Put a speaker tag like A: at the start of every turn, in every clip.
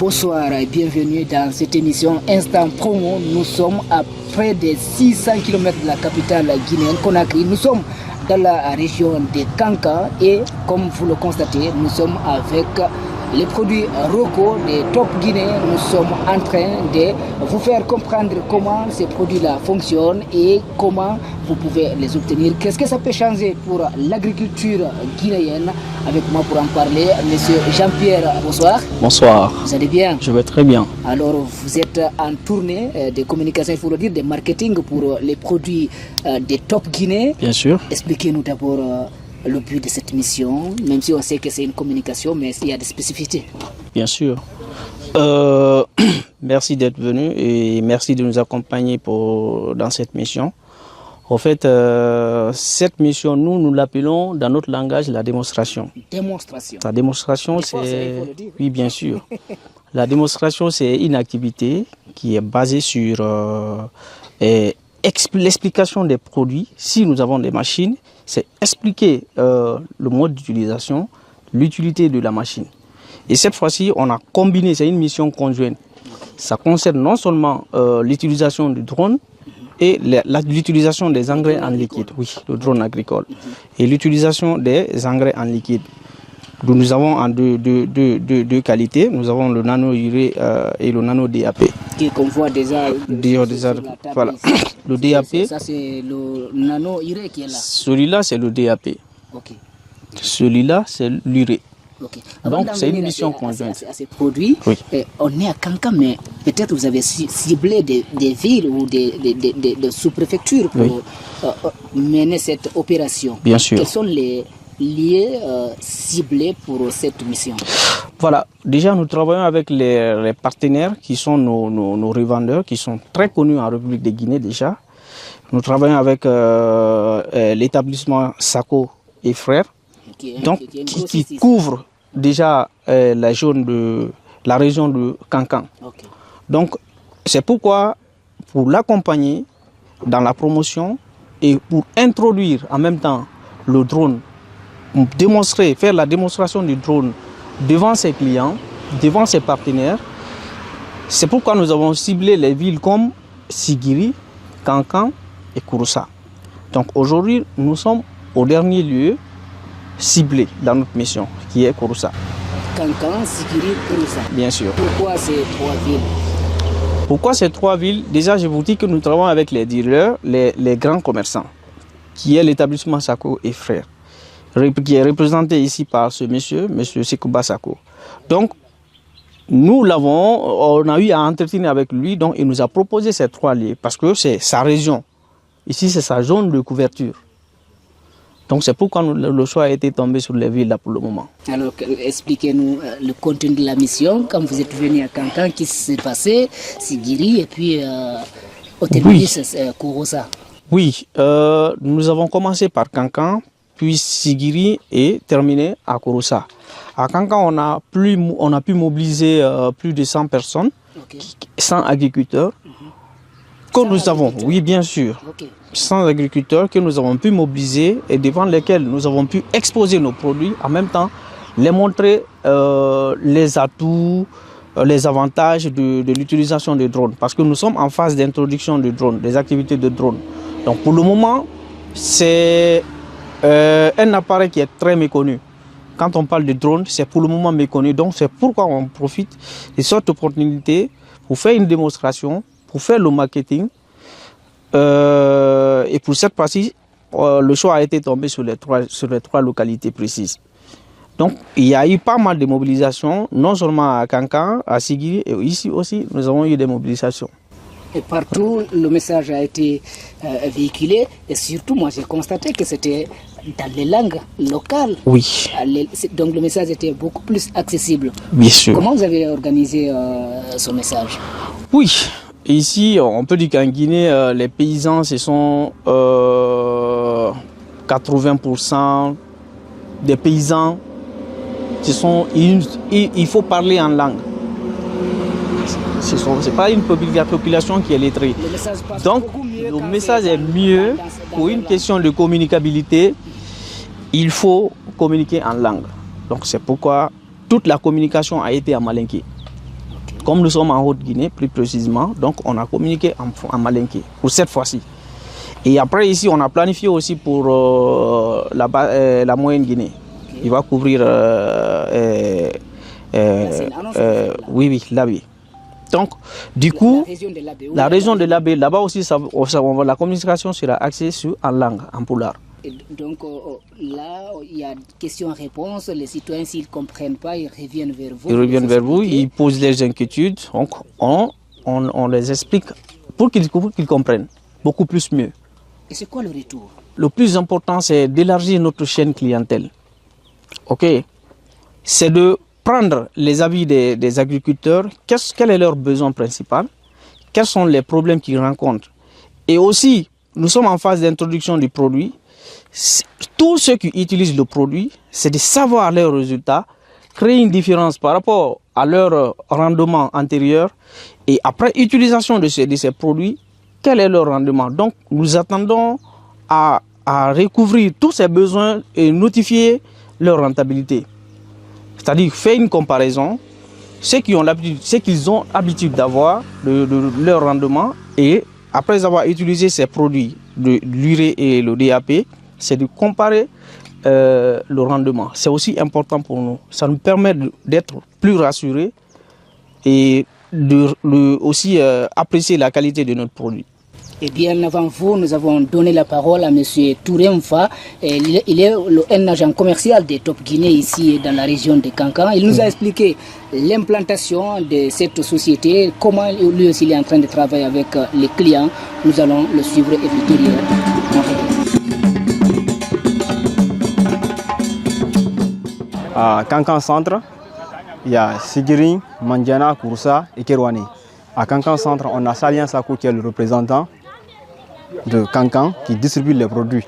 A: Bonsoir et bienvenue dans cette émission Instant Promo. Nous sommes à près de 600 km de la capitale guinéenne Conakry. Nous sommes dans la région de Kankan et comme vous le constatez, nous sommes avec les produits Roko de Top Guinée. Nous sommes en train de vous faire comprendre comment ces produits-là fonctionnent et comment vous pouvez les obtenir. Qu'est-ce que ça peut changer pour l'agriculture guinéenne? Avec moi pour en parler, monsieur Jean-Pierre, bonsoir.
B: Bonsoir.
A: Vous allez bien?
B: Je vais très bien.
A: Alors, vous êtes en tournée de communication, il faut le dire, de marketing pour les produits de Top Guinée.
B: Bien sûr.
A: Expliquez-nous d'abord le but de cette mission, même si on sait que c'est une communication, mais il y a des spécificités.
B: Bien sûr. Merci d'être venu et merci de nous accompagner dans cette mission. En fait, cette mission, nous l'appelons dans notre langage la démonstration.
A: Démonstration.
B: La démonstration, c'est... Oui, bien sûr. La démonstration, c'est une activité qui est basée sur l'explication des produits. Si nous avons des machines, c'est expliquer le mode d'utilisation, l'utilité de la machine. Et cette fois-ci, on a combiné, c'est une mission conjointe. Ça concerne non seulement l'utilisation du drone, et l'utilisation des engrais en liquide, oui, le drone agricole, et l'utilisation des engrais en liquide. Donc, nous avons en deux qualités, nous avons le nano-urée et le nano-DAP.
A: Qu'on voit déjà,
B: voilà. Le DAP,
A: ça c'est le nano-urée qui est là.
B: Celui-là, c'est le DAP.
A: Okay.
B: Celui-là, c'est l'urée.
A: Okay.
B: Donc, c'est une mission conjointe.
A: À ces produits,
B: oui.
A: On est à Kankan, mais peut-être vous avez ciblé des villes ou des sous-préfectures pour mener cette opération.
B: Bien sûr.
A: Quels sont les lieux ciblés pour cette mission?
B: Voilà, déjà nous travaillons avec les partenaires qui sont nos revendeurs, qui sont très connus en République de Guinée déjà. Nous travaillons avec l'établissement Sako et Frères, qui couvre déjà la région de Kankan. Okay. Donc, c'est pourquoi, pour l'accompagner dans la promotion et pour introduire en même temps le drone, faire la démonstration du drone devant ses clients, devant ses partenaires, c'est pourquoi nous avons ciblé les villes comme Sigiri, Kankan et Kouroussa. Donc, aujourd'hui, nous sommes au dernier lieu ciblé dans notre mission, qui est Kouroussa.
A: Kankan, Sigiri, Kouroussa.
B: Bien sûr.
A: Pourquoi ces trois villes?
B: Pourquoi ces trois villes? Déjà, je vous dis que nous travaillons avec les dealers, les grands commerçants, qui est l'établissement Sako et Frères, qui est représenté ici par ce monsieur Sekouba Sako. Donc, on a eu à entretenir avec lui, donc il nous a proposé ces trois lieux, parce que c'est sa région. Ici, c'est sa zone de couverture. Donc c'est pourquoi le choix a été tombé sur les villes là pour le moment. Alors
A: expliquez-nous le contenu de la mission. Quand vous êtes venu à Kankan, qu'est-ce qui s'est passé? Sigiri et puis au terminus Kouroussa.
B: Oui, nous avons commencé par Kankan, puis Sigiri et terminé à Kouroussa. À Kankan, on a pu mobiliser plus de 100 personnes, 100 agriculteurs. Que nous avons, oui bien sûr, 100 agriculteurs que nous avons pu mobiliser et devant lesquels nous avons pu exposer nos produits, en même temps les montrer les atouts, les avantages de l'utilisation des drones. Parce que nous sommes en phase d'introduction de drones, des activités de drones. Donc pour le moment, c'est un appareil qui est très méconnu. Quand on parle de drone, c'est pour le moment méconnu. Donc c'est pourquoi on profite de cette opportunité pour faire une démonstration, pour faire le marketing. Et pour cette partie, le choix a été tombé sur les trois localités précises. Donc, il y a eu pas mal de mobilisations, non seulement à Kankan, à Sigiri, et ici aussi, nous avons eu des mobilisations.
A: Et partout, le message a été véhiculé. Et surtout, moi, j'ai constaté que c'était dans les langues locales.
B: Oui.
A: Donc, le message était beaucoup plus accessible.
B: Bien sûr.
A: Comment vous avez organisé ce message?
B: Oui. Ici, on peut dire qu'en Guinée, les paysans, ce sont 80% des paysans. Il faut parler en langue. Ce n'est pas une population qui est lettrée. Donc, le message est mieux pour une question de communicabilité. Il faut communiquer en langue. Donc, c'est pourquoi toute la communication a été à Malinké. Comme nous sommes en Haute-Guinée, plus précisément, donc on a communiqué en malinké pour cette fois-ci. Et après, ici, on a planifié aussi pour la moyenne Guinée. Okay. Il va couvrir... oui, l'Abbé. Donc, du coup, la région de l'Abbé, là-bas aussi, la communication sera axée en langue, en poulard.
A: Donc là, il y a questions-réponses. Les citoyens, s'ils ne comprennent pas, ils reviennent vers vous.
B: Ils reviennent vers vous, ils posent leurs inquiétudes. Donc, on les explique pour qu'ils comprennent beaucoup plus mieux.
A: Et c'est quoi le retour?
B: Le plus important, c'est d'élargir notre chaîne clientèle. OK? C'est de prendre les avis des agriculteurs, quel est leur besoin principal, quels sont les problèmes qu'ils rencontrent. Et aussi, nous sommes en phase d'introduction du produit. Tous ceux qui utilisent le produit, c'est de savoir leurs résultats, créer une différence par rapport à leur rendement antérieur et après utilisation de ces produits, quel est leur rendement. Donc, nous attendons à recouvrir tous ces besoins et notifier leur rentabilité. C'est-à-dire faire une comparaison, ceux qu'ils ont l'habitude d'avoir de leur rendement et après avoir utilisé ces produits de l'urée et le DAP, c'est de comparer le rendement. C'est aussi important pour nous. Ça nous permet d'être plus rassurés et aussi apprécier la qualité de notre produit.
A: Et bien avant vous, nous avons donné la parole à M. Touré Mfa. Il est un agent commercial de Top Guinée ici dans la région de Kankan. Il nous a expliqué l'implantation de cette société, comment lui aussi il est en train de travailler avec les clients. Nous allons le suivre et vous dire.
C: À Kankan Centre, il y a Sigiri, Mandiana, Kouroussa et Kerouane. À Kankan Centre, on a Salien Sako qui est le représentant de Kankan qui distribue les produits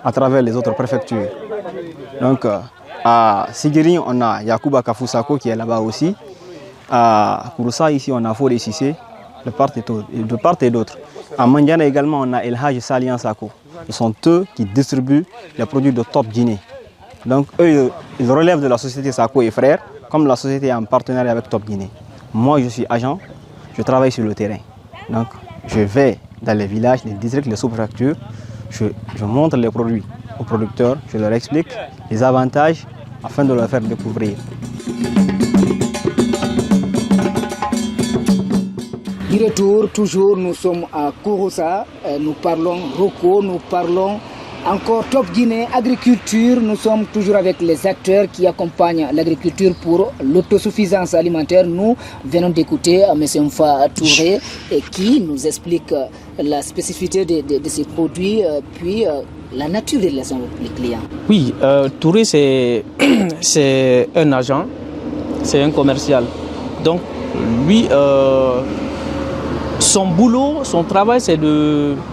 C: à travers les autres préfectures. Donc à Sigiri, on a Yakuba Kafusako qui est là-bas aussi. À Kouroussa, ici, on a Fodé Sissé de part et d'autre. À Mandiana également, on a El Haj Salien Sako. Ce sont eux qui distribuent les produits de Top Guinée. Donc eux, ils relèvent de la société Sako et Frères, comme la société est en partenariat avec Top Guinée. Moi, je suis agent, je travaille sur le terrain. Donc je vais dans les villages, les districts, les sous-préfectures, je montre les produits aux producteurs, je leur explique les avantages afin de leur faire découvrir.
A: Du retour, toujours, nous sommes à Kouroussa, nous parlons Roko, nous parlons encore Top Guinée, agriculture. Nous sommes toujours avec les acteurs qui accompagnent l'agriculture pour l'autosuffisance alimentaire. Nous venons d'écouter M. Mfa Touré qui nous explique la spécificité de ces produits, puis la nature des relations avec les clients.
B: Oui, Touré c'est un agent, c'est un commercial. Donc lui, son boulot, son travail, c'est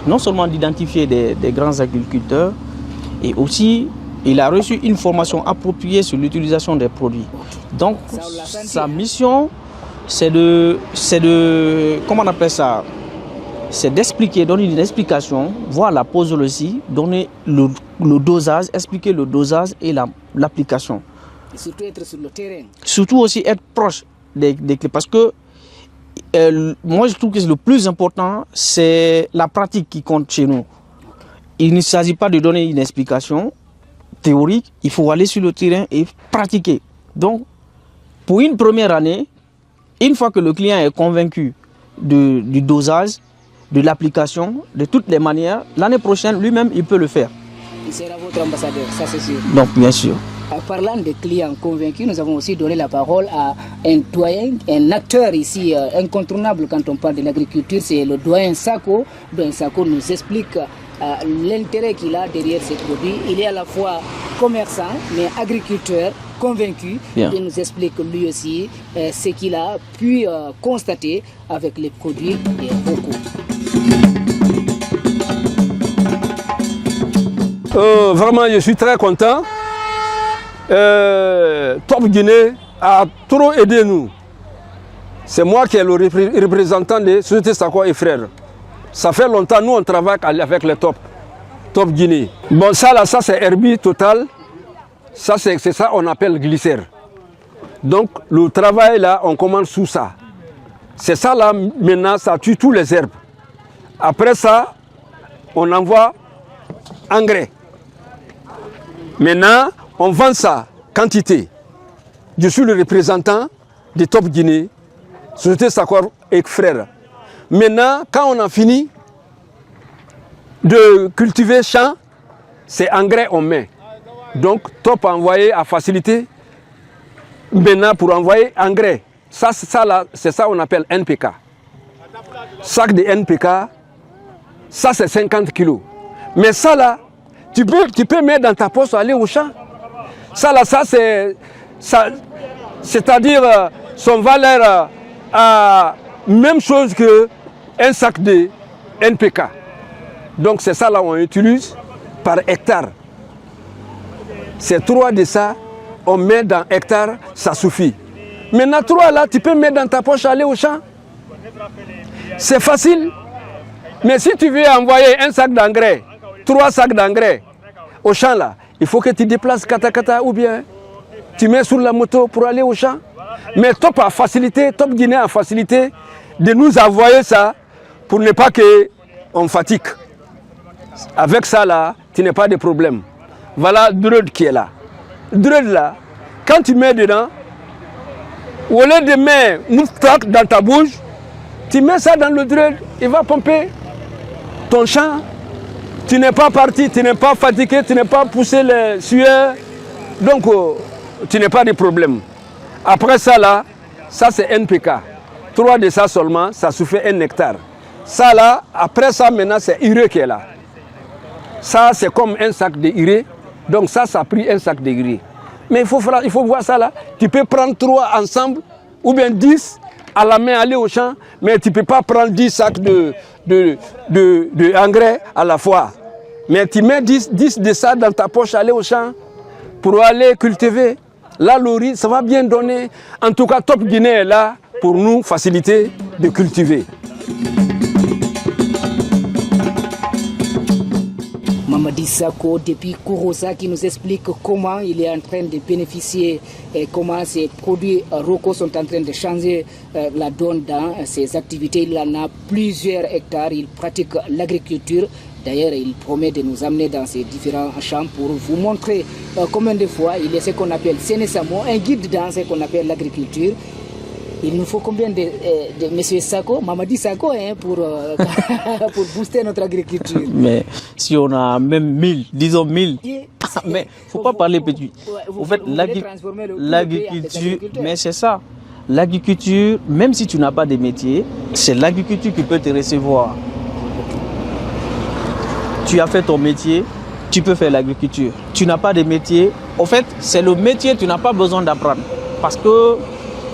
B: non seulement d'identifier des grands agriculteurs, et aussi il a reçu une formation appropriée sur l'utilisation des produits. Donc sa mission, c'est comment on appelle ça? C'est d'expliquer, donner une explication, voir la posologie, donner le dosage, expliquer le dosage et l'application.
A: Et surtout être sur le terrain.
B: Surtout aussi être proche des clients, parce que moi je trouve que le plus important, c'est la pratique qui compte chez nous. Il ne s'agit pas de donner une explication théorique, il faut aller sur le terrain et pratiquer. Donc, pour une première année, une fois que le client est convaincu du dosage, de l'application, de toutes les manières, l'année prochaine, lui-même, il peut le faire.
A: Il sera votre ambassadeur, ça c'est sûr.
B: Donc, bien sûr.
A: En parlant de clients convaincus, nous avons aussi donné la parole à un doyen, un acteur ici incontournable quand on parle de l'agriculture, c'est le doyen Sako. Le doyen Sako nous explique l'intérêt qu'il a derrière ces produits. Il est à la fois commerçant, mais agriculteur convaincu.
B: Bien.
A: Il nous explique lui aussi ce qu'il a pu constater avec les produits de Roko.
D: Vraiment, je suis très content. Top Guinée a trop aidé nous. C'est moi qui est le représentant des sociétés Sako et Frères. Ça fait longtemps, nous on travaille avec les Top Guinée. Bon, ça c'est Herbie Total. Ça c'est ça on appelle glycère. Donc le travail là, on commence sous ça. C'est ça là, maintenant, ça tue tous les herbes. Après ça, on envoie engrais. Maintenant, on vend ça, quantité. Je suis le représentant de Top Guinée, Société Sakor et Frères. Maintenant, quand on a fini de cultiver champ, c'est engrais on met. Donc, Top a envoyé à faciliter. Maintenant, pour envoyer engrais, c'est ça qu'on appelle NPK. Sac de NPK, ça c'est 50 kilos. Mais ça là, tu peux mettre dans ta poche aller au champ. Ça là, c'est-à-dire son valeur à même chose que un sac de NPK. Donc c'est ça là on utilise par hectare. C'est 3 de ça, on met dans hectare, ça suffit. Maintenant 3 là, tu peux mettre dans ta poche aller au champ. C'est facile. Mais si tu veux envoyer un sac d'engrais, 3 sacs d'engrais au champ là, il faut que tu déplaces kata ou bien tu mets sur la moto pour aller au champ. Mais Top a facilité, Top Guinée a facilité de nous envoyer ça pour ne pas qu'on fatigue. Avec ça là, tu n'as pas de problème. Voilà Dread qui est là. Dread là, quand tu mets dedans, au lieu de mettre moustache dans ta bouche, tu mets ça dans le Dread, il va pomper ton champ. Tu n'es pas parti, tu n'es pas fatigué, tu n'es pas poussé les sueurs. Donc, tu n'as pas de problème. Après ça là, ça c'est NPK. 3 de ça seulement, ça suffit 1 hectare. Ça là, après ça maintenant c'est urée qui est là. Ça c'est comme un sac de urée. Donc ça a pris un sac de urée. Mais il faut voir ça là. Tu peux prendre 3 ensemble ou bien 10 à la main aller au champ. Mais tu ne peux pas prendre 10 sacs de engrais à la fois. Mais tu mets 10 de ça dans ta poche aller au champ pour aller cultiver. Là, le riz, ça va bien donner. En tout cas, Top Guinée est là pour nous faciliter de cultiver.
A: Mamadi Sako, depuis Kouroussa, qui nous explique comment il est en train de bénéficier et comment ces produits locaux sont en train de changer la donne dans ses activités. Il en a plusieurs hectares, il pratique l'agriculture. D'ailleurs, il promet de nous amener dans ces différents champs pour vous montrer combien de fois il est ce qu'on appelle Sénésamo, un guide dans ce qu'on appelle l'agriculture. Il nous faut combien de M. Sako, Mamadi Sako, hein, pour booster notre agriculture?
B: Mais si on a même 1000, disons 1000, mais il ne faut pas parler petit.
A: Ouais,
B: en fait, l'agriculture, mais c'est ça. L'agriculture, même si tu n'as pas de métier, c'est l'agriculture qui peut te recevoir. Tu as fait ton métier, tu peux faire l'agriculture. Tu n'as pas de métier, en fait, c'est le métier, tu n'as pas besoin d'apprendre. Parce que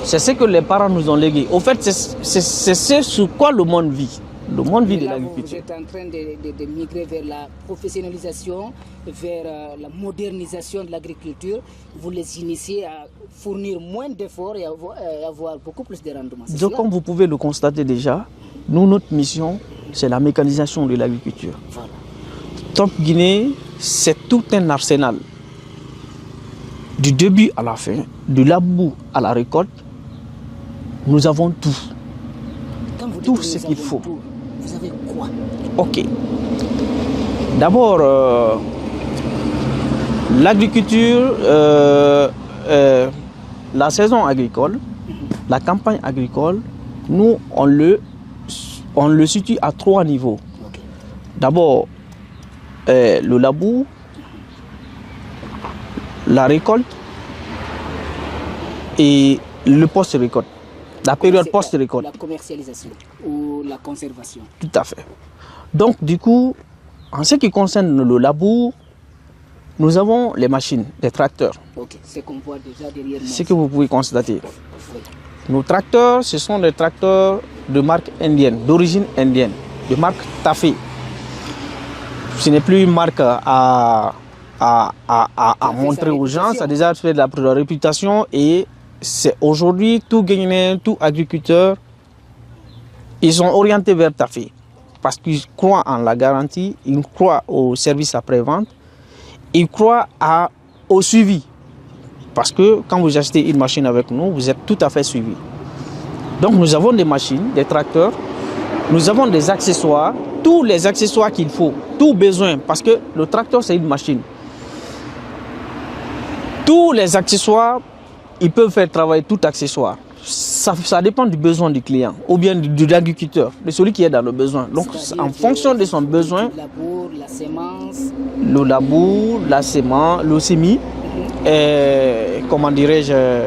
B: c'est ce que les parents nous ont légué. Au fait, c'est ce sur quoi le monde vit. Le monde vit de l'agriculture.
A: Vous êtes en train de migrer vers la professionnalisation, vers la modernisation de l'agriculture. Vous les initiez à fournir moins d'efforts et à avoir beaucoup plus de rendement.
B: Donc, comme vous pouvez le constater déjà, nous, notre mission, c'est la mécanisation de l'agriculture. Voilà. Top Guinée, c'est tout un arsenal. Du début à la fin, du labour à la récolte, nous avons tout. Tout ce qu'il faut.
A: Vous avez quoi?
B: Ok. D'abord, l'agriculture, la saison agricole, la campagne agricole, nous, on le situe à 3 niveaux. Okay. D'abord, le labour, la récolte et le post-récolte. La période post-récolte.
A: La commercialisation ou la conservation.
B: Tout à fait. Donc, du coup, en ce qui concerne le labour, nous avons les machines, les tracteurs.
A: Ok, c'est qu'on voit déjà derrière nous.
B: Ce que vous pouvez constater. Oui. Nos tracteurs, ce sont des tracteurs de marque indienne, d'origine indienne, de marque Tafé. Ce n'est plus une marque à montrer aux gens, ça a déjà fait de la réputation et c'est aujourd'hui tout Guinéen, tout agriculteur, ils sont orientés vers Tafé parce qu'ils croient en la garantie, ils croient au service après-vente, ils croient au suivi parce que quand vous achetez une machine avec nous, vous êtes tout à fait suivi. Donc nous avons des machines, des tracteurs, nous avons des accessoires, tous les accessoires qu'il faut, tout besoin, parce que le tracteur c'est une machine. Tous les accessoires, ils peuvent faire travailler tout accessoire. Ça dépend du besoin du client ou bien de l'agriculteur, de celui qui est dans le besoin. Donc en fonction de son besoin,
A: le labour, la sémence,
B: la semence, le semis, comment dirais-je,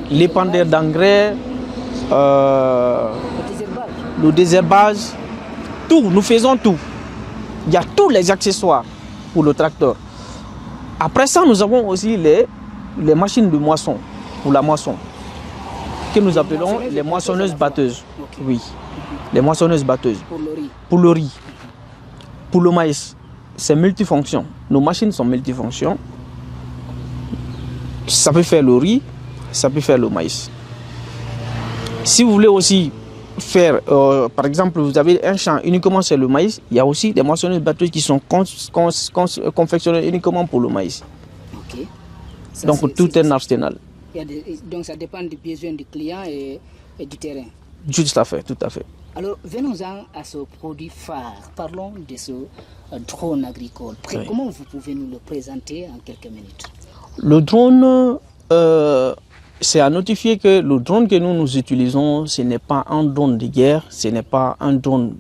B: l'épandeur d'engrais, le désherbage, tout, nous faisons tout. Il y a tous les accessoires pour le tracteur. Après ça, nous avons aussi les machines de moisson, pour la moisson, que nous appelons les moissonneuses batteuses. Oui, les moissonneuses batteuses. Pour le riz. Pour le maïs, c'est multifonction. Nos machines sont multifonctions. Ça peut faire le riz, ça peut faire le maïs. Si vous voulez aussi faire, par exemple, vous avez un champ uniquement sur le maïs, il y a aussi des moissonneuses batteuses qui sont confectionnées uniquement pour le maïs.
A: Okay. Ça,
B: donc tout est un arsenal.
A: Donc ça dépend des besoins du client et du terrain.
B: Tout à fait, tout à fait.
A: Alors venons-en à ce produit phare. Parlons de ce drone agricole. Oui. Comment vous pouvez nous le présenter en quelques minutes?
B: Le drone, c'est à notifier que le drone que nous utilisons, ce n'est pas un drone de guerre, ce n'est pas un drone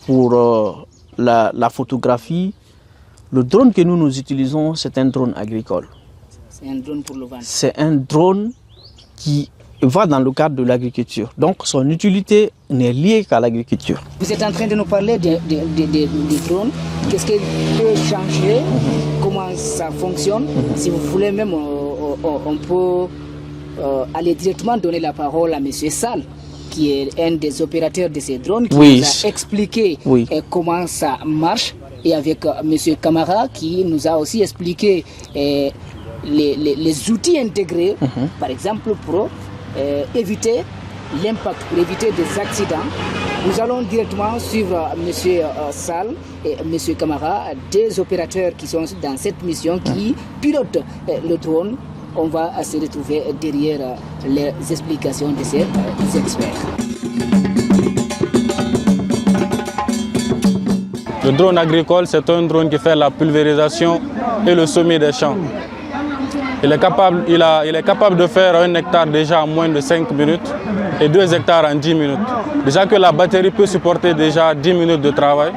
B: pour la photographie. Le drone que nous utilisons, c'est un drone agricole.
A: C'est un drone pour le vent.
B: C'est un drone qui va dans le cadre de l'agriculture. Donc son utilité n'est liée qu'à l'agriculture.
A: Vous êtes en train de nous parler des drones. Qu'est-ce qu'il peut changer? Comment ça fonctionne? Si vous voulez même, on peut aller directement donner la parole à M. Sall, qui est un des opérateurs de ces drones, qui nous a expliqué comment ça marche. Et avec M. Camara, qui nous a aussi expliqué les outils intégrés, par exemple pour éviter l'impact, pour éviter des accidents. Nous allons directement suivre M. Sall et M. Camara, des opérateurs qui sont dans cette mission, qui pilotent le drone. On va se retrouver derrière les explications de ces experts.
E: Le drone agricole, c'est un drone qui fait la pulvérisation et le semis des champs. Il est capable de faire 1 hectare déjà en moins de 5 minutes et 2 hectares en 10 minutes. Déjà que la batterie peut supporter déjà 10 minutes de travail.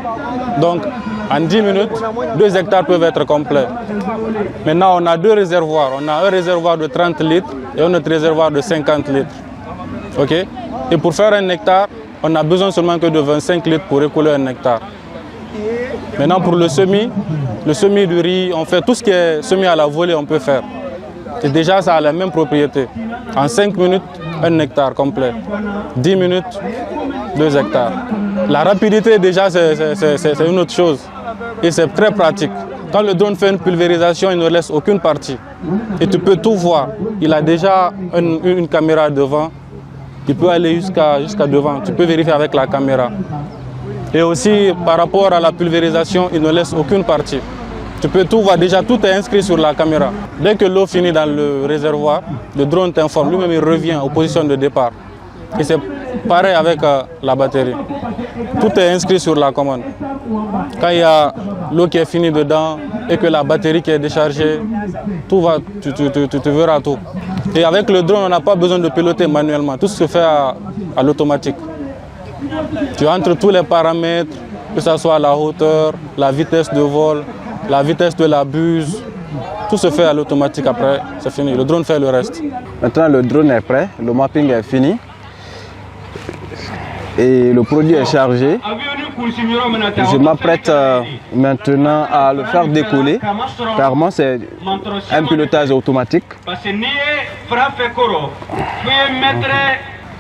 E: Donc en 10 minutes, 2 hectares peuvent être complets. Maintenant, on a 2 réservoirs. On a un réservoir de 30 litres et un autre réservoir de 50 litres. Okay? Et pour faire 1 hectare, on a besoin seulement que de 25 litres pour écouler 1 hectare. Maintenant pour le semis du riz, on fait tout ce qui est semis à la volée, on peut faire. Et déjà ça a la même propriété. En 5 minutes, 1 hectare complet. 10 minutes, 2 hectares. La rapidité déjà c'est une autre chose. Et c'est très pratique. Quand le drone fait une pulvérisation, il ne laisse aucune partie. Et tu peux tout voir. Il a déjà une caméra devant. Il peut aller jusqu'à devant. Tu peux vérifier avec la caméra. Et aussi, par rapport à la pulvérisation, il ne laisse aucune partie. Tu peux tout voir, déjà tout est inscrit sur la caméra. Dès que l'eau finit dans le réservoir, le drone t'informe, lui-même il revient aux positions de départ. Et c'est pareil avec la batterie. Tout est inscrit sur la commande. Quand il y a l'eau qui est finie dedans et que la batterie qui est déchargée, tout va, tu verras tout. Et avec le drone, on n'a pas besoin de piloter manuellement, tout se fait à l'automatique. Tu entres tous les paramètres, que ce soit la hauteur, la vitesse de vol, la vitesse de la buse, tout se fait à l'automatique après, c'est fini. Le drone fait le reste.
C: Maintenant, le drone est prêt, le mapping est fini et le produit est chargé. Je m'apprête maintenant à le faire décoller. Clairement, c'est un pilotage automatique.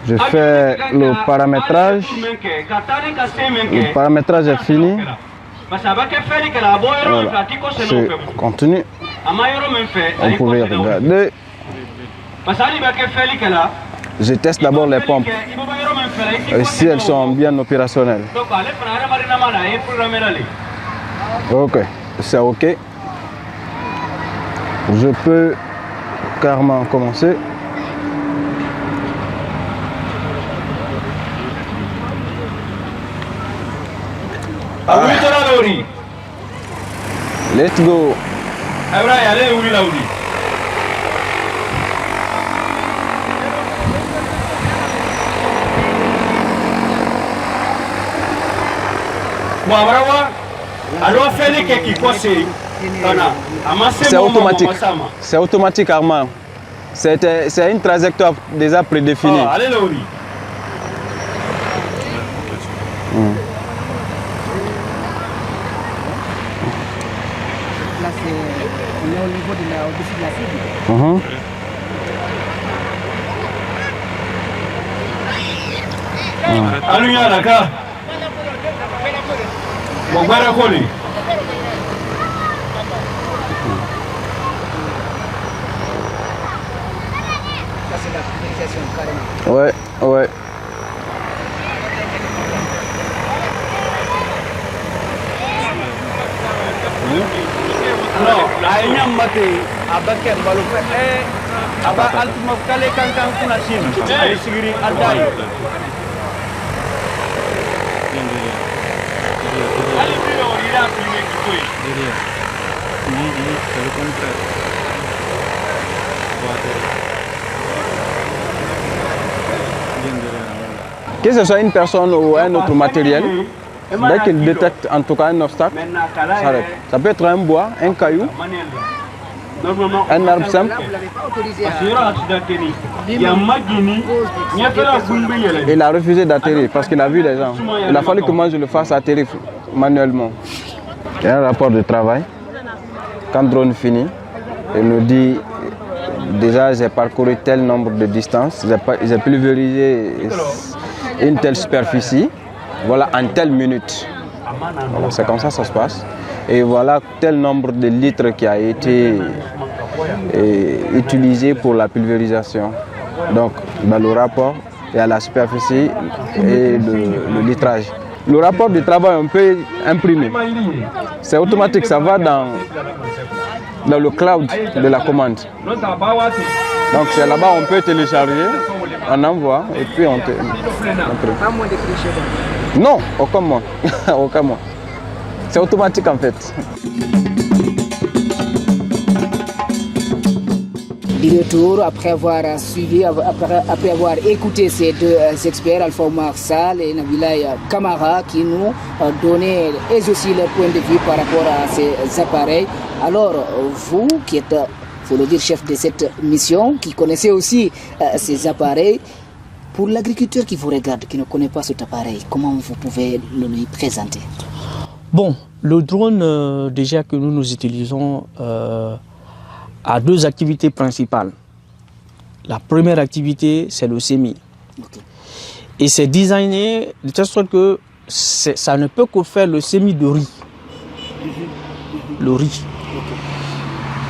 C: Je fais le paramétrage. Le paramétrage est fini. Voilà. Je continue. On pouvait regarder. Je teste d'abord les pompes. Et si elles sont bien opérationnelles. Ok, c'est ok. Je peux carrément commencer. Let's go. C'est automatique. C'est automatique, Armand. C'est une trajectoire déjà prédéfinie.
A: Là, on est au niveau au-dessus de la cible. Là, c'est la pulvérisation carrément.
C: Ouais, ouais. Que ce soit une personne ou un autre matériel, dès qu'il détecte en tout cas un obstacle, ça arrête. Ça peut être un bois, un caillou, un arbre simple. Il a refusé d'atterrir parce qu'il a vu les gens. Il a fallu que moi je le fasse atterrir manuellement. Il y a un rapport de travail. Quand le drone finit, il nous dit déjà j'ai parcouru tel nombre de distances, j'ai pulvérisé une telle superficie, voilà en telle minute. C'est comme ça que ça se passe. Et voilà tel nombre de litres qui a été utilisé pour la pulvérisation. Donc dans le rapport, il y a la superficie et le litrage. Le rapport de travail, on peut imprimer. C'est automatique, ça va dans le cloud de la commande. Donc c'est là-bas on peut télécharger, on envoie et puis on te...
A: Pas moins de tricher.
C: Non, aucun moins. Aucun moins. C'est automatique en fait.
A: De retour, après avoir suivi, après avoir écouté ces deux experts, Alpha Oumar Sall et Nabila Kamara, qui nous donnaient eux aussi leur point de vue par rapport à ces appareils. Alors, vous qui êtes, il faut le dire, chef de cette mission, qui connaissez aussi ces appareils, pour l'agriculteur qui vous regarde, qui ne connaît pas cet appareil, comment vous pouvez le lui présenter?
B: Bon, le drone déjà que nous utilisons a deux activités principales. La première activité, c'est le semis. Okay. Et c'est designé de telle sorte que ça ne peut que faire le semis de riz. Le riz. Okay.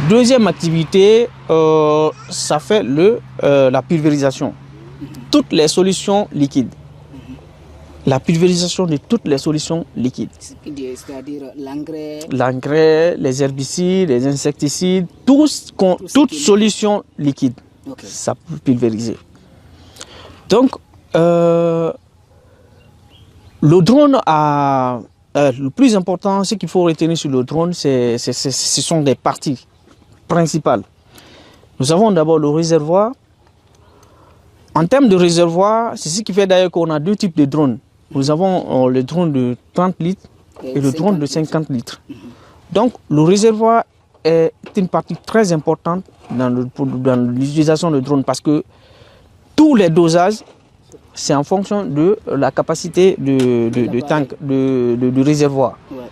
B: Deuxième activité, ça fait la pulvérisation. Toutes les solutions liquides. La pulvérisation de toutes les solutions liquides.
A: C'est-à-dire l'engrais.
B: L'engrais, les herbicides, les insecticides, toute solution liquide, okay. Ça peut pulvériser. Donc, le drone a... le plus important, ce qu'il faut retenir sur le drone, ce sont des parties principales. Nous avons d'abord le réservoir. En termes de réservoir, c'est ce qui fait d'ailleurs qu'on a deux types de drones. Nous avons le drone de 30 litres et le drone de 50 litres. Donc le réservoir est une partie très importante dans l'utilisation du drone parce que tous les dosages, c'est en fonction de la capacité de tank, du réservoir. Ouais.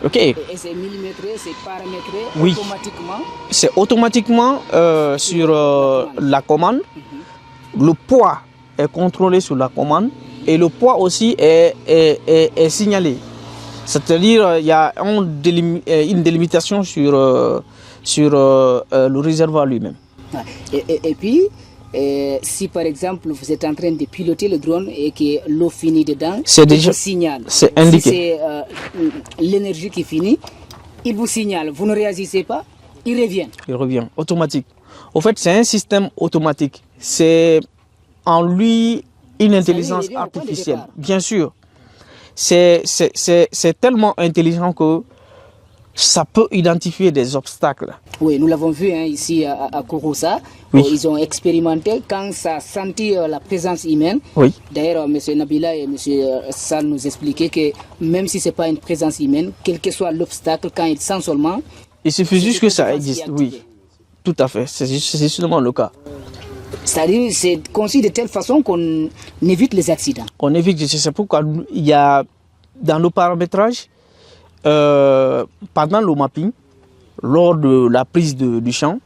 B: Okay.
A: Et c'est millimétré, c'est paramétré
B: oui.
A: Automatiquement?
B: C'est automatiquement sur la commande. Le poids est contrôlé sur la commande. Et le poids aussi est signalé. C'est-à-dire qu'il y a une délimitation sur le réservoir lui-même.
A: Et puis, si par exemple vous êtes en train de piloter le drone et que l'eau finit dedans, il vous signale.
B: C'est indiqué.
A: Si c'est l'énergie qui finit, il vous signale. Vous ne réagissez pas, il revient.
B: Il revient, automatique. Au fait, c'est un système automatique. C'est en lui... une intelligence artificielle, bien sûr. c'est tellement intelligent que ça peut identifier des obstacles.
A: Oui, nous l'avons vu ici à Kouroussa.
B: Oui.
A: Ils ont expérimenté quand ça a senti la présence humaine.
B: Oui.
A: D'ailleurs, M. Nabila et M. Sall nous expliquaient que même si ce n'est pas une présence humaine, quel que soit l'obstacle, quand ils sentent seulement...
B: Il suffit juste que ça existe, oui. Tout à fait, c'est justement le cas.
A: C'est-à-dire, c'est conçu de telle façon qu'on évite les accidents.
B: On évite, c'est pourquoi il y a dans le paramétrage, pendant le mapping, lors de la prise du champ,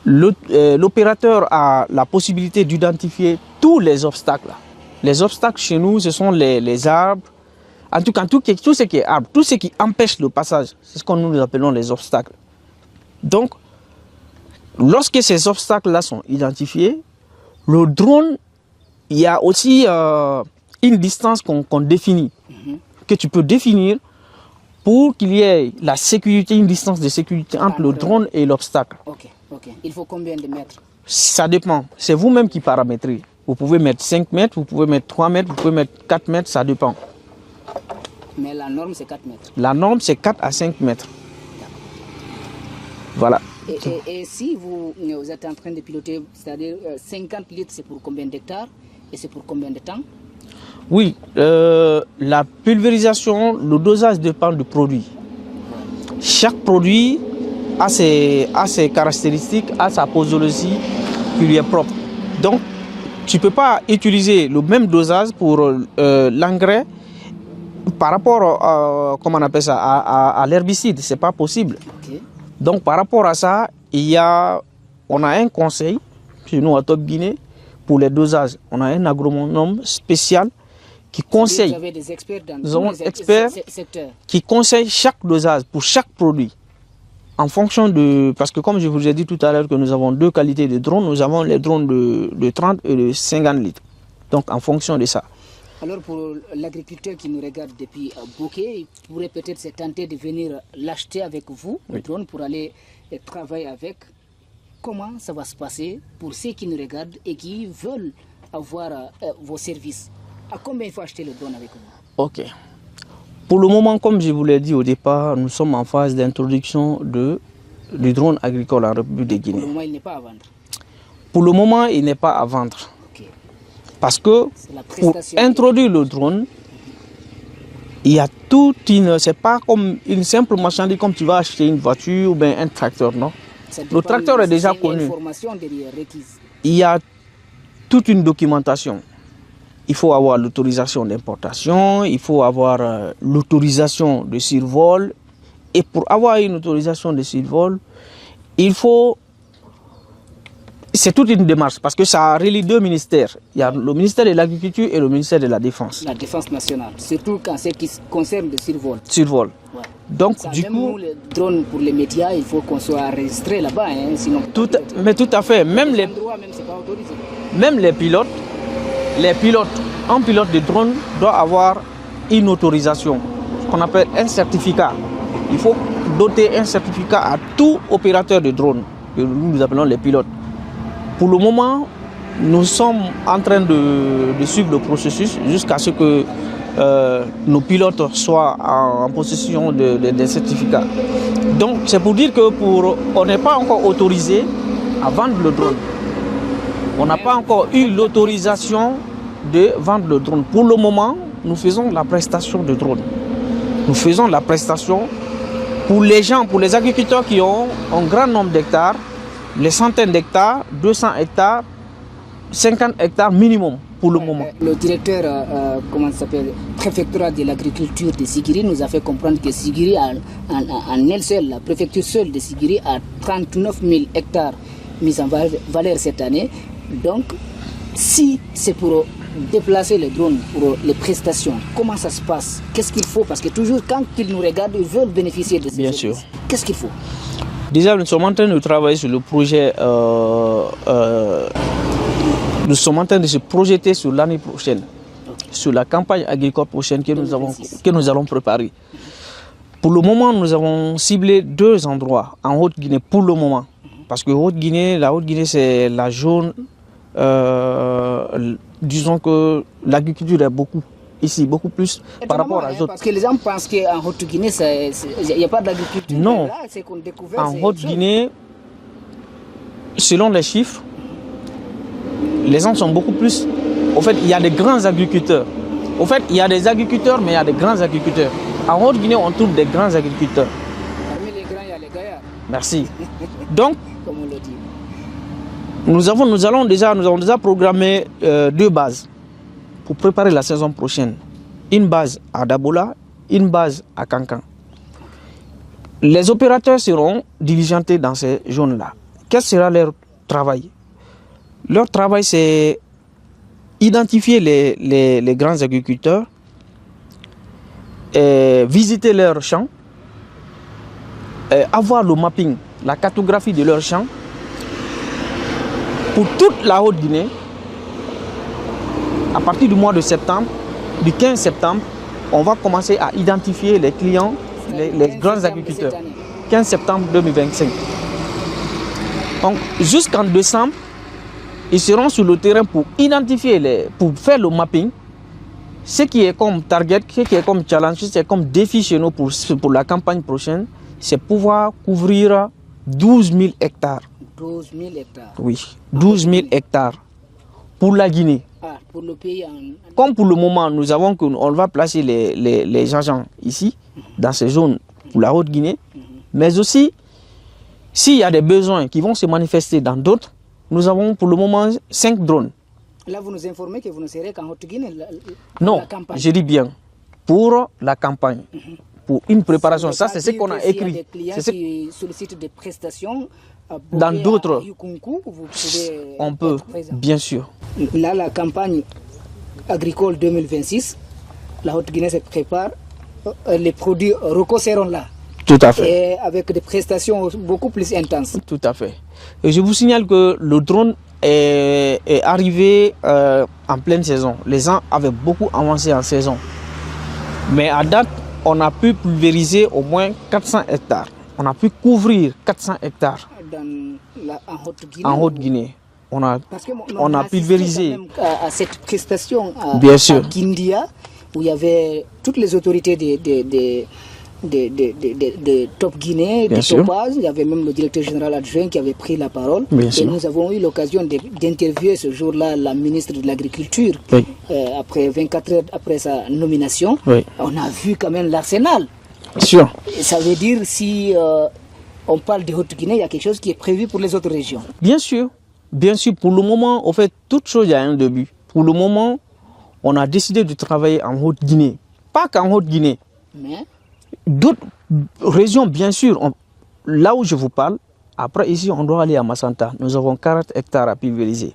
B: l'opérateur a la possibilité d'identifier tous les obstacles. Les obstacles chez nous, ce sont les arbres, en tout cas tout ce qui est arbre, tout ce qui empêche le passage, c'est ce que nous appelons les obstacles. Donc, lorsque ces obstacles-là sont identifiés, le drone, il y a aussi une distance qu'on définit, que tu peux définir pour qu'il y ait la sécurité, une distance de sécurité entre le drone et l'obstacle.
A: Ok. Il faut combien de mètres?
B: Ça dépend. C'est vous-même qui paramétrez. Vous pouvez mettre 5 mètres, vous pouvez mettre 3 mètres, vous pouvez mettre 4 mètres, ça dépend.
A: Mais la norme, c'est 4 mètres.
B: La norme, c'est 4 à 5 mètres. Voilà.
A: Et si vous êtes en train de piloter, c'est-à-dire 50 litres, c'est pour combien d'hectares et c'est pour combien de temps?
B: Oui, la pulvérisation, le dosage dépend du produit. Chaque produit a ses caractéristiques, a sa posologie qui lui est propre. Donc, tu ne peux pas utiliser le même dosage pour l'engrais par rapport comment on appelle ça, à l'herbicide. Ce n'est pas possible.
A: Okay.
B: Donc, par rapport à ça, on a un conseil chez nous à Top Guinée pour les dosages. On a un agronome spécial qui conseille.
A: Vous avez des experts dans
B: Nous avons
A: tous
B: des experts
A: secteurs
B: qui conseillent chaque dosage pour chaque produit. En fonction de... Parce que comme je vous ai dit tout à l'heure que nous avons 2 qualités de drones, nous avons les drones de 30 et de 50 litres. Donc en fonction de ça.
A: Alors pour l'agriculteur qui nous regarde depuis Bouquet, il pourrait peut-être se tenter de venir l'acheter avec vous, le drone, pour aller travailler avec. Comment ça va se passer pour ceux qui nous regardent et qui veulent avoir vos services? À combien il faut acheter le drone avec vous?
B: Ok. Pour le moment, comme je vous l'ai dit au départ, nous sommes en phase d'introduction du drone agricole en République de Guinée.
A: Pour le moment, il n'est pas à vendre.
B: Pour le moment, il n'est pas à vendre.
A: Okay.
B: Parce que pour introduire le drone, il y a toute une... C'est pas comme une simple marchandise comme tu vas acheter une voiture ou bien un tracteur, non? Le tracteur est déjà connu. Il y a toute une documentation. Il faut avoir l'autorisation d'importation, il faut avoir l'autorisation de survol. Et pour avoir une autorisation de survol, il faut... C'est toute une démarche parce que ça relie 2 ministères. Il y a le ministère de l'Agriculture et le ministère de la Défense.
A: La Défense nationale, surtout quand c'est qui concerne le survol.
B: Survol.
A: Ouais.
B: Donc,
A: ça,
B: du
A: même
B: coup...
A: nous, les drones pour les médias, il faut qu'on soit enregistré là-bas. Sinon...
B: Mais tout à fait. Même les pilotes, un pilote de drone doit avoir une autorisation, ce qu'on appelle un certificat. Il faut doter un certificat à tout opérateur de drone, que nous appelons les pilotes. Pour le moment, nous sommes en train de suivre le processus jusqu'à ce que nos pilotes soient en possession des certificats. Donc c'est pour dire que on n'est pas encore autorisé à vendre le drone. On n'a pas encore eu l'autorisation de vendre le drone. Pour le moment, nous faisons la prestation de drone. Nous faisons la prestation pour les gens, pour les agriculteurs qui ont un grand nombre d'hectares, les centaines d'hectares, 200 hectares, 50 hectares minimum pour le moment.
A: Le directeur, comment ça s'appelle, préfectorat de l'agriculture de Sigiri nous a fait comprendre que Sigiri, en elle seule, la préfecture seule de Sigiri a 39 000 hectares mis en valeur cette année. Donc, si c'est pour déplacer les drones pour les prestations, comment ça se passe? Qu'est-ce qu'il faut? Parce que toujours quand ils nous regardent, ils veulent bénéficier de ces
B: Bien
A: services.
B: sûr.
A: Qu'est-ce qu'il faut?
B: Déjà, nous sommes en train de travailler sur le projet. Nous sommes en train de se projeter sur l'année prochaine, sur la campagne agricole prochaine que nous allons préparer. Pour le moment, nous avons ciblé 2 endroits en Haute-Guinée pour le moment. Parce que la Haute-Guinée, c'est la zone, disons que l'agriculture est beaucoup ici, beaucoup plus par rapport à d'autres.
A: Parce que les gens pensent qu'en Haute-Guinée, il n'y a pas d'agriculture.
B: Non.
A: Là, c'est qu'on découvre,
B: en Haute-Guinée, selon les chiffres, les gens sont beaucoup plus... Au fait, il y a des grands agriculteurs. Au fait, il y a des agriculteurs, mais il y a des grands agriculteurs. En Haute-Guinée, on trouve des grands agriculteurs.
A: Parmi les grands, il y a les gaillards.
B: Merci. Donc,
A: comme on le dit.
B: nous avons déjà programmé 2 bases pour préparer la saison prochaine. Une base à Dabola, une base à Kankan. Les opérateurs seront diligentés dans ces zones-là. Quel sera leur travail? Leur travail, c'est identifier les grands agriculteurs, visiter leurs champs, avoir le mapping, la cartographie de leurs champs. Pour toute la Haute-Guinée, à partir du mois de septembre, du 15 septembre, on va commencer à identifier les clients, les grands agriculteurs. 15 septembre 2025. Donc, jusqu'en décembre, ils seront sur le terrain pour identifier, pour faire le mapping. Ce qui est comme target, ce qui est comme challenge, c'est comme défi chez nous pour la campagne prochaine, c'est pouvoir couvrir 12 000 hectares.
A: 12 000 hectares.
B: Oui, 12 000 hectares pour la Guinée.
A: Ah, pour le pays
B: Comme pour le moment, nous avons on va placer les agents ici, dans ces zones pour la Haute-Guinée, mais aussi, s'il y a des besoins qui vont se manifester dans d'autres, nous avons pour le moment 5 drones.
A: Là, vous nous informez que vous ne serez qu'en Haute-Guinée.
B: Non,
A: la campagne.
B: je dis bien, pour la campagne, pour une préparation. Ça, c'est ce qu'on a écrit.
A: Il y a des clients qui sollicitent des prestations.
B: Dans d'autres,
A: on
B: peut, bien sûr.
A: Là, la campagne agricole 2026, la Haute-Guinée se prépare. Les produits ROCO seront là.
B: Tout à fait.
A: Et avec des prestations beaucoup plus intenses.
B: Tout à fait. Et je vous signale que le drone est arrivé en pleine saison. Les gens avaient beaucoup avancé en saison. Mais à date, on a pu pulvériser au moins 400 hectares. On a pu couvrir 400 hectares. En Haute-Guinée. On a pulvérisé.
A: À cette prestation
B: bien sûr.
A: À Kindia, où il y avait toutes les autorités de Top Guinée, de Topaz. Il y avait même le directeur général adjoint qui avait pris la parole. Et nous avons eu l'occasion d'interviewer ce jour-là la ministre de l'Agriculture.
B: Oui.
A: Après 24 heures après sa nomination,
B: oui.
A: On a vu quand même l'arsenal.
B: Sûr.
A: Et ça veut dire si on parle de Haute-Guinée, il y a quelque chose qui est prévu pour les autres régions.
B: Bien sûr. Bien sûr, pour le moment, en fait, toute chose a un début. Pour le moment, on a décidé de travailler en Haute-Guinée. Pas qu'en Haute-Guinée.
A: Mais
B: d'autres régions, bien sûr, là où je vous parle, après ici, on doit aller à Massanta. Nous avons 40 hectares à pulvériser.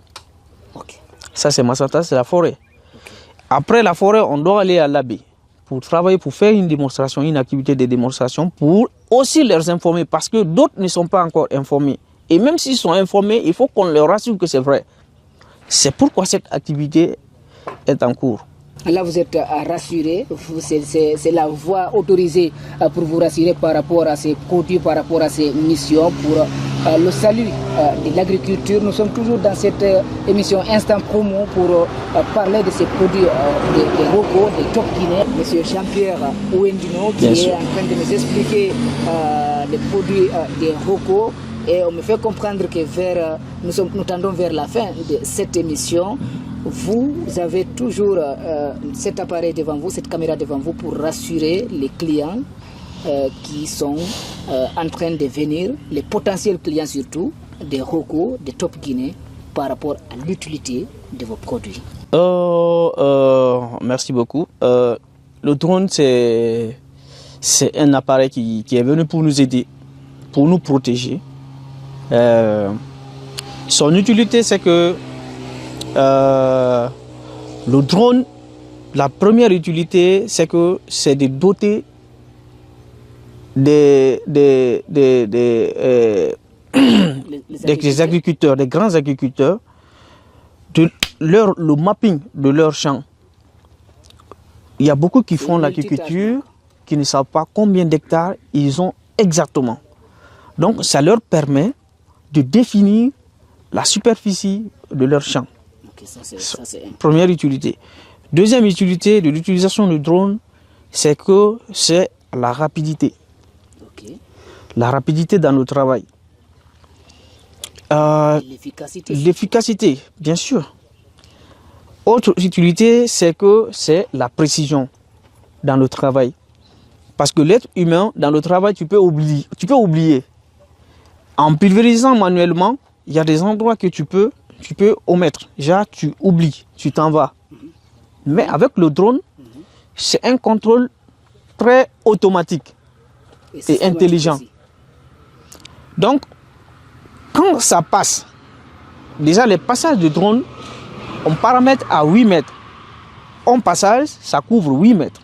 A: Okay.
B: Ça, c'est Massanta, c'est la forêt. Okay. Après la forêt, on doit aller à l'Abbé pour travailler, pour faire une démonstration, une activité de démonstration, pour aussi les informer, parce que d'autres ne sont pas encore informés. Et même s'ils sont informés, il faut qu'on leur rassure que c'est vrai. C'est pourquoi cette activité est en cours.
A: Là, vous êtes rassuré, c'est la voie autorisée pour vous rassurer par rapport à ces produits, par rapport à ces missions, pour le salut de l'agriculture. Nous sommes toujours dans cette émission Instant Promo pour parler de ces produits de ROCO, de Top Guinée. Monsieur Jean-Pierre Ouendino qui est en train de nous expliquer les produits de ROCO. Et on me fait comprendre que nous tendons vers la fin de cette émission. Vous avez toujours cet appareil devant vous, cette caméra devant vous pour rassurer les clients qui sont en train de venir, les potentiels clients surtout, des ROCO, des Top Guinée, par rapport à l'utilité de vos produits.
B: Merci beaucoup. Le drone, c'est un appareil qui est venu pour nous aider, pour nous protéger. Son utilité, c'est que le drone, la première utilité, c'est que c'est de doter des agriculteurs, des grands agriculteurs, le mapping de leurs champs. Il y a beaucoup qui font l'agriculture, qui ne savent pas combien d'hectares ils ont exactement. Donc, ça leur permet de définir la superficie de leur champ.
A: Okay, ça c'est
B: première utilité. Deuxième utilité de l'utilisation du drone, c'est que c'est la rapidité.
A: Ok.
B: La rapidité dans le travail.
A: L'efficacité.
B: L'efficacité, bien sûr. Autre utilité, c'est que c'est la précision dans le travail. Parce que l'être humain, dans le travail, tu peux oublier. En pulvérisant manuellement, il y a des endroits que tu peux omettre. Déjà, tu oublies, tu t'en vas. Mais avec le drone, c'est un contrôle très automatique et intelligent.
A: Aussi.
B: Donc, quand ça passe, déjà les passages de drone, on paramètre à 8 mètres. En passage, ça couvre 8 mètres.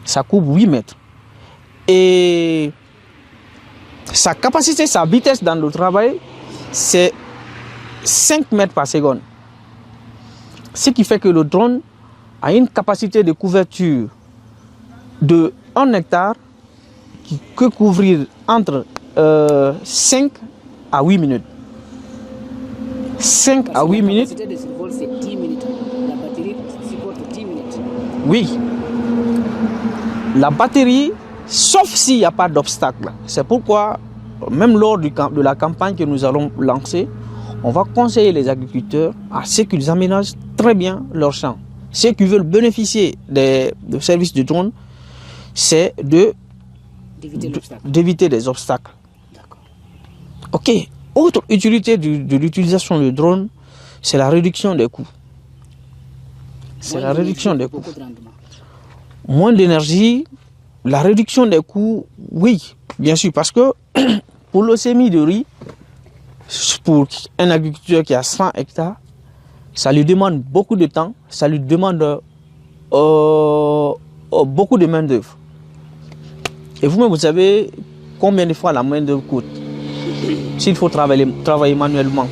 B: Ça couvre 8 mètres. Et sa capacité, sa vitesse dans le travail, c'est 5 mètres par seconde. Ce qui fait que le drone a une capacité de couverture de 1 hectare qui peut couvrir entre 5 à 8 minutes. 5 à 8 minutes.
A: La capacité de survol, c'est 10 minutes. La batterie supporte 10 minutes.
B: Oui. La batterie, sauf s'il n'y a pas d'obstacle. C'est pourquoi, même lors de la campagne que nous allons lancer, on va conseiller les agriculteurs à ce qu'ils aménagent très bien leurs champs. Ceux qui veulent bénéficier des services de drone, c'est d'éviter des obstacles.
A: D'accord.
B: Ok. Autre utilité de l'utilisation du drone, c'est la réduction des coûts. C'est la réduction des coûts.
A: Beaucoup de rendement.
B: Moins d'énergie, la réduction des coûts, oui, bien sûr, parce que pour le semis de riz, pour un agriculteur qui a 100 hectares, ça lui demande beaucoup de temps, ça lui demande beaucoup de main-d'œuvre. Et vous-même, vous savez combien de fois la main-d'œuvre coûte s'il faut travailler manuellement.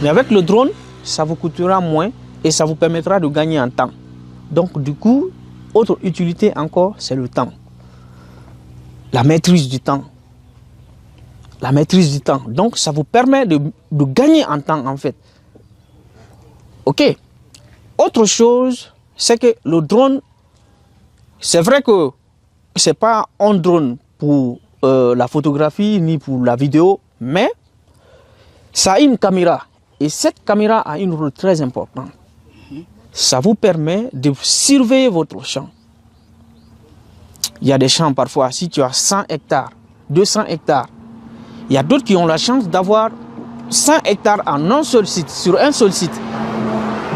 B: Mais avec le drone, ça vous coûtera moins et ça vous permettra de gagner en temps. Donc, du coup, autre utilité encore, c'est le temps. La maîtrise du temps. La maîtrise du temps. Donc, ça vous permet de gagner en temps, en fait. Ok. Autre chose, c'est que le drone, c'est vrai que ce n'est pas un drone pour la photographie ni pour la vidéo, mais ça a une caméra. Et cette caméra a un rôle très important. Ça vous permet de surveiller votre champ. Il y a des champs parfois, si tu as 100 hectares, 200 hectares, il y a d'autres qui ont la chance d'avoir 100 hectares en un seul site, sur un seul site.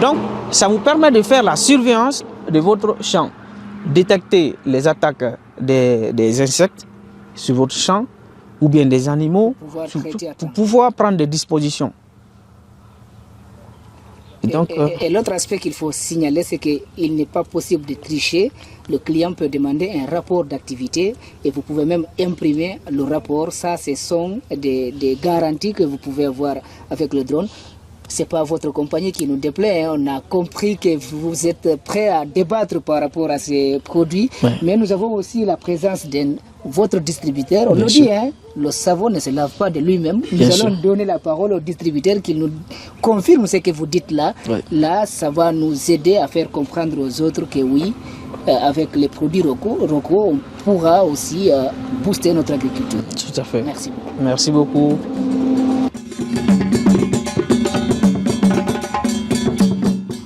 B: Donc, ça vous permet de faire la surveillance de votre champ, détecter les attaques des insectes sur votre champ ou bien des animaux pour pouvoir prendre des dispositions.
A: Et l'autre aspect qu'il faut signaler, c'est qu'il n'est pas possible de tricher. Le client peut demander un rapport d'activité et vous pouvez même imprimer le rapport. Ça, ce sont des garanties que vous pouvez avoir avec le drone. Ce n'est pas votre compagnie qui nous déplaît. On a compris que vous êtes prêt à débattre par rapport à ces produits.
B: Ouais.
A: Mais nous avons aussi la présence de votre distributeur. On
B: Bien
A: le
B: sûr.
A: dit, hein, le savon ne se lave pas de lui-même.
B: Bien
A: Nous
B: sûr.
A: allons donner la parole au distributeur qui nous confirme ce que vous dites là.
B: Ouais.
A: Là, ça va nous aider à faire comprendre aux autres que oui, avec les produits Roko, on pourra aussi booster notre agriculture.
B: Tout à fait.
A: Merci beaucoup.
B: Merci beaucoup.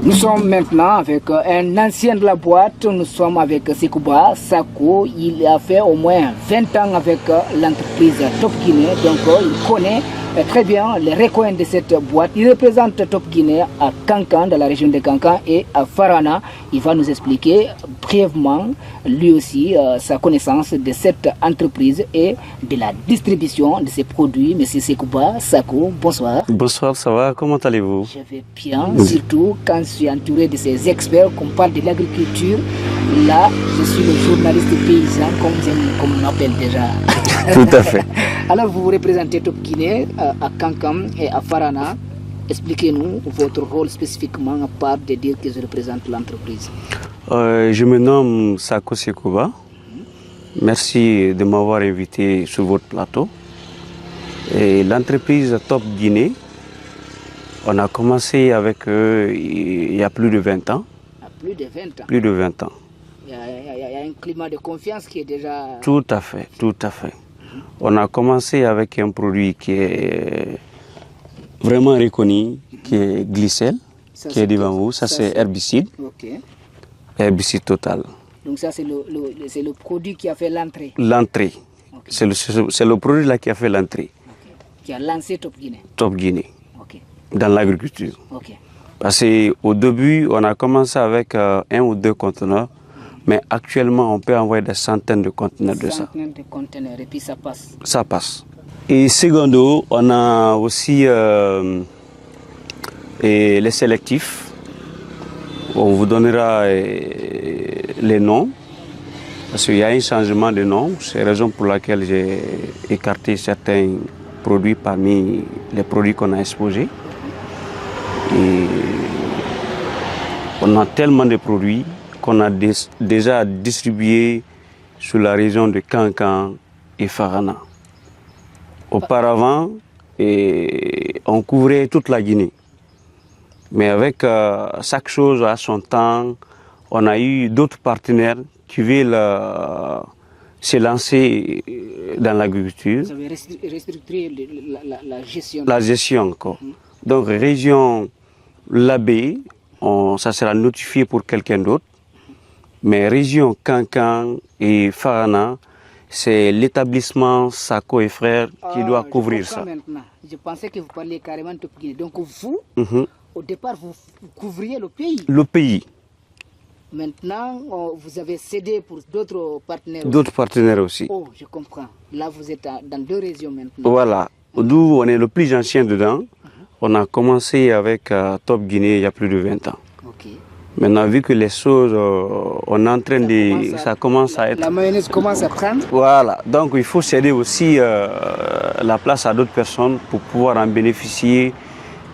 A: Nous sommes maintenant avec un ancien de la boîte, nous sommes avec Sekouba Sako. Il a fait au moins 20 ans avec l'entreprise Top Guinée, donc il connaît très bien les recoins de cette boîte. Il représente Top Guinée à Kankan, dans la région de Kankan, et à Farana. Il va nous expliquer brièvement, lui aussi, sa connaissance de cette entreprise et de la distribution de ses produits. Monsieur Sekouba Sako, bonsoir.
F: Bonsoir, ça va? Comment allez-vous?
A: Je vais bien, surtout quand je suis entouré de ces experts, qu'on parle de l'agriculture. Là, je suis le journaliste paysan, comme on m'appelle déjà.
F: Tout à fait.
A: Alors, vous représentez Top Guinée à Kankan et à Farana. Expliquez-nous votre rôle spécifiquement, à part de dire que je représente l'entreprise.
F: Je me nomme Sako Sekouba. Merci de m'avoir invité sur votre plateau. Et l'entreprise Top Guinée, on a commencé avec eux il y a plus de 20 ans.
A: Plus de 20 ans.
F: Plus de 20 ans.
A: Il y a un climat de confiance qui est déjà...
F: Tout à fait, tout à fait. On a commencé avec un produit qui est vraiment reconnu, qui est Glycel, qui est devant vous. Ça, c'est herbicide.
A: Ok.
F: Herbicide total.
A: Donc ça, c'est le produit qui a fait l'entrée.
F: L'entrée.
A: Okay.
F: C'est le produit là qui a fait l'entrée.
A: Okay. Qui a lancé Top Guinée.
F: Top Guinée.
A: Ok.
F: Dans l'agriculture.
A: Ok.
F: Parce qu'au début, on a commencé avec 1 ou 2 conteneurs, mais actuellement, on peut envoyer des centaines de conteneurs de ça.
A: Centaines de conteneurs, et puis ça passe.
F: Ça passe. Et secondo, on a aussi les sélectifs. On vous donnera les noms, parce qu'il y a un changement de nom. C'est la raison pour laquelle j'ai écarté certains produits parmi les produits qu'on a exposés. Et on a tellement de produits qu'on a déjà distribués sur la région de Kankan et Farana. Auparavant, on couvrait toute la Guinée. Mais avec chaque chose à son temps, on a eu d'autres partenaires qui veulent se lancer dans l'agriculture.
A: Vous avez restructuré la gestion.
F: La gestion, quoi. Donc, région Labé, ça sera notifié pour quelqu'un d'autre. Mais région Kankan et Farana, c'est l'établissement Sako et Frères qui doit couvrir ça.
A: Maintenant. Je pensais que vous parliez carrément de Top Guinée. Donc vous, au départ, vous couvriez le pays.
F: Le pays.
A: Maintenant, vous avez cédé pour d'autres partenaires.
F: D'autres partenaires aussi.
A: Oh, je comprends. Là, vous êtes dans 2 régions maintenant.
F: Voilà. D'où on est le plus ancien dedans. On a commencé avec Top Guinée il y a plus de 20 ans.
A: Ok.
F: Maintenant, vu que les choses, on est en train ça commence à être...
A: La mayonnaise commence à prendre.
F: Voilà. Donc, il faut céder aussi la place à d'autres personnes pour pouvoir en bénéficier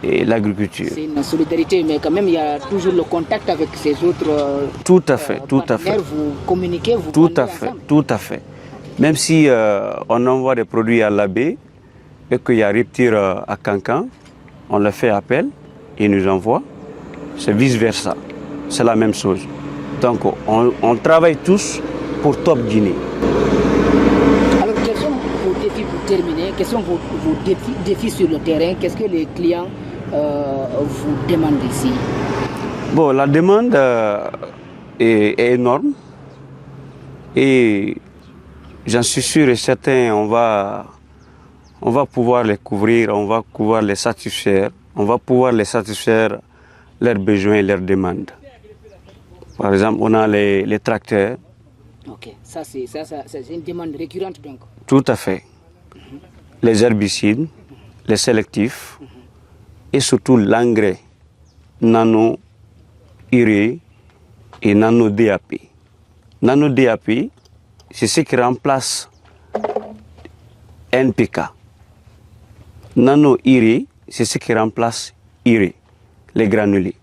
F: et l'agriculture.
A: C'est une solidarité, mais quand même, il y a toujours le contact avec ces autres
F: tout à fait, tout à fait.
A: Vous communiquez, vous
F: tout
A: vendez
F: à fait,
A: ensemble.
F: tout à fait. Même si on envoie des produits à l'Abbé et qu'il y a rupture à Kankan, on leur fait appel, ils nous envoient. C'est vice-versa. C'est la même chose. Donc, on travaille tous pour Top Guinée.
A: Alors, quels sont vos défis pour terminer? Quels sont vos défis sur le terrain? Qu'est-ce que les clients vous demandent ici?
F: Bon, la demande est énorme et j'en suis sûr et certain, on va pouvoir les couvrir, on va pouvoir les satisfaire, on va pouvoir les satisfaire leurs besoins et leurs demandes. Par exemple, on a les tracteurs.
A: Ok, ça c'est une demande récurrente donc.
F: Tout à fait. Les herbicides, les sélectifs et surtout l'engrais nano, urée et nano DAP. Nano DAP, c'est ce qui remplace NPK. Nano urée, c'est ce qui remplace urée, les granulés.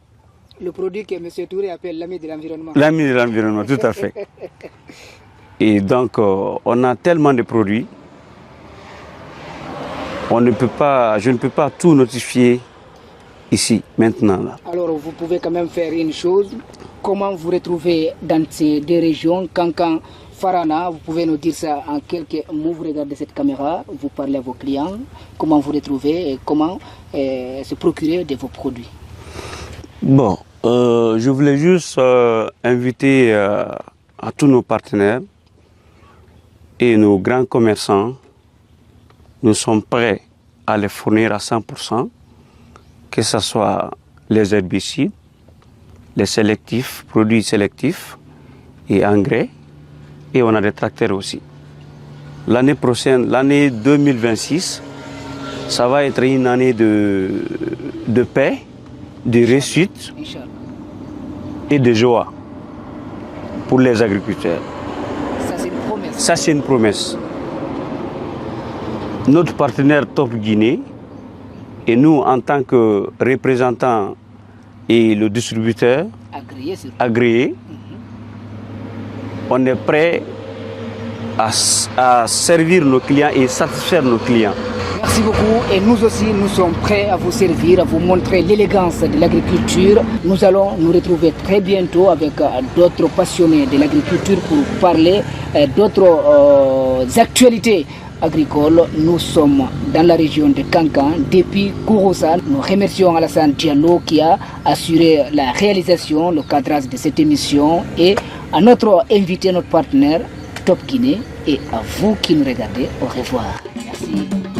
A: Le produit que M. Touré appelle l'ami de l'environnement.
F: L'ami de l'environnement, tout à fait. Et donc, on a tellement de produits, je ne peux pas tout notifier ici, maintenant. Là.
A: Alors, vous pouvez quand même faire une chose. Comment vous retrouvez dans ces 2 régions, Kankan, Farana? Vous pouvez nous dire ça en quelques mots. Vous regardez cette caméra, vous parlez à vos clients. Comment vous retrouvez et comment se procurer de vos produits?
F: Bon, je voulais juste inviter à tous nos partenaires et nos grands commerçants. Nous sommes prêts à les fournir à 100%, que ce soit les herbicides, les sélectifs, produits sélectifs et engrais, et on a des tracteurs aussi. L'année prochaine, l'année 2026, ça va être une année de paix, de réussite et de joie pour les agriculteurs.
A: Ça, c'est une promesse.
F: Ça, c'est une promesse. Notre partenaire Top Guinée et nous, en tant que représentants et le distributeur agréé, on est prêt à servir nos clients et satisfaire nos clients.
A: Merci beaucoup et nous aussi nous sommes prêts à vous servir, à vous montrer l'élégance de l'agriculture. Nous allons nous retrouver très bientôt avec d'autres passionnés de l'agriculture pour parler d'autres actualités agricoles. Nous sommes dans la région de Kankan depuis Kouroussa. Nous remercions Alassane Diallo qui a assuré la réalisation, le cadrage de cette émission et à notre invité, notre partenaire Top Guinée et à vous qui nous regardez. Au revoir. Merci.